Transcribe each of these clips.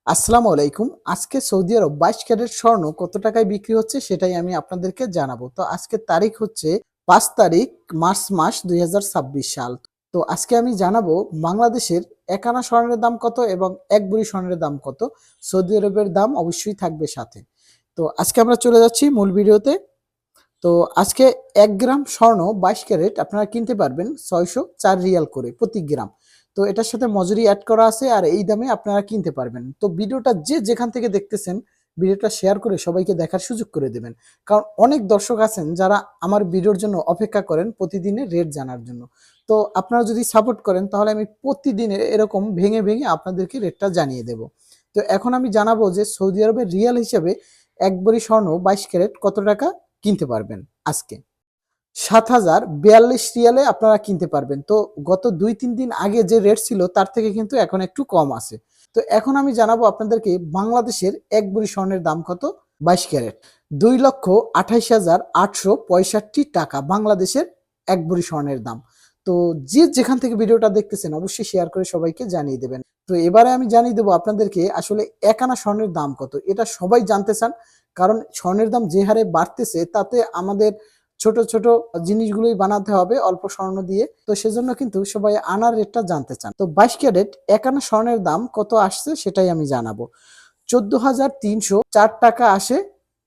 আসসালামু আলাইকুম। আজকে সৌদি আরব ২২ ক্যারেট স্বর্ণ কত টাকায় বিক্রি হচ্ছে সেটাই আমি আপনাদেরকে জানাবো। তো আজকের তারিখ হচ্ছে ৫ তারিখ মার্চ মাস ২০২৬ সাল। তো আজকে আমি জানাবো বাংলাদেশের ১ আনা স্বর্ণের দাম কত এবং ১ ভরি স্বর্ণের দাম কত। সৌদি আরবের দাম অবশ্যই থাকবে সাথে। তো আজকে আমরা চলে যাচ্ছি মূল ভিডিওতে। তো আজকে ১ গ্রাম স্বর্ণ ২২ ক্যারেট আপনারা কিনতে পারবেন ৬০৪ রিয়াল করে প্রতি গ্রাম। তো এটার সাথে মজুরি এড করা আছে আর এই দামে আপনারা কিনতে পারবেন। তো ভিডিওটা যে যেখান থেকে দেখতেছেন ভিডিওটা শেয়ার করে সবাইকে দেখার সুযোগ করে দেবেন। কারণ অনেক দর্শক আছেন যারা আমার ভিডিওর জন্য অপেক্ষা করেন প্রতিদিনের রেট জানার জন্য। তো আপনারা যদি সাপোর্ট করেন তাহলে আমি প্রতিদিনের এরকম ভেঙে, ভেঙে আপনাদেরকে রেটটা জানিয়ে দেব। তো এখন আমি জানাবো যে সৌদি আরবের রিয়াল হিসেবে ১ ভরি স্বর্ণ ২২ ক্যারেট কত টাকা কিনতে পারবেন আজকে। ৭,০৪২ রিয়ালে আপনারা কিনতে পারবেন। তো গত ২-৩ দিন আগে যে রেট ছিল তার থেকে কিন্তু এখন একটু কম আছে। তো এখন আমি জানাবো আপনাদেরকে বাংলাদেশের ১ ভরি স্বর্ণের দাম কত ২২ ক্যারেট। ২,২৮,৮৬৫ টাকা বাংলাদেশের ১ ভরি স্বর্ণের দাম। তো যে যেখান থেকে ভিডিওটা দেখতেছেন অবশ্যই শেয়ার করে সবাইকে জানিয়ে দেবেন। তো এবারে আমি জানিয়ে দেবো আপনাদেরকে আসলে ১ আনা স্বর্ণের দাম কত? এটা সবাই জানতে চান। কারণ স্বর্ণের দাম যে হারে বাড়তেছে তাতে আমাদের ছোট, ছোট জিনিসগুলোই বানাতে হবে অল্প স্বর্ণ দিয়ে। তো সেজন্য কিন্তু সবাই আনার রেটটা জানতে চান। তো ২২ ক্যারেট ১ আনা স্বর্ণের দাম কত আসছে সেটাই আমি জানাবো। ১৪,৩০৪ টাকা আসে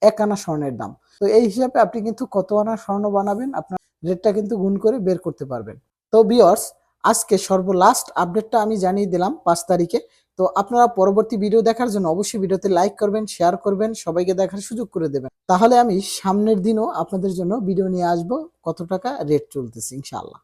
১ আনা স্বর্ণের দাম। তো এই হিসাবে আপনি কিন্তু কত আনা স্বর্ণ বানাবেন আপনার রেটটা কিন্তু গুণ করে বের করতে পারবেন। তো ভিউয়ার্স আজকে সর্বলাস্ট আপডেটটা আমি জানিয়ে দিলাম ৫ তারিখে। তো আপনারা পরবর্তী ভিডিও দেখার জন্য অবশ্যই ভিডিওতে লাইক করবেন, শেয়ার করবেন, সবাইকে দেখার সুযোগ করে দেবেন। তাহলে আমি সামনের দিনও আপনাদের জন্য ভিডিও নিয়ে আসবো কত টাকা রেট চলতেছে ইনশাআল্লাহ।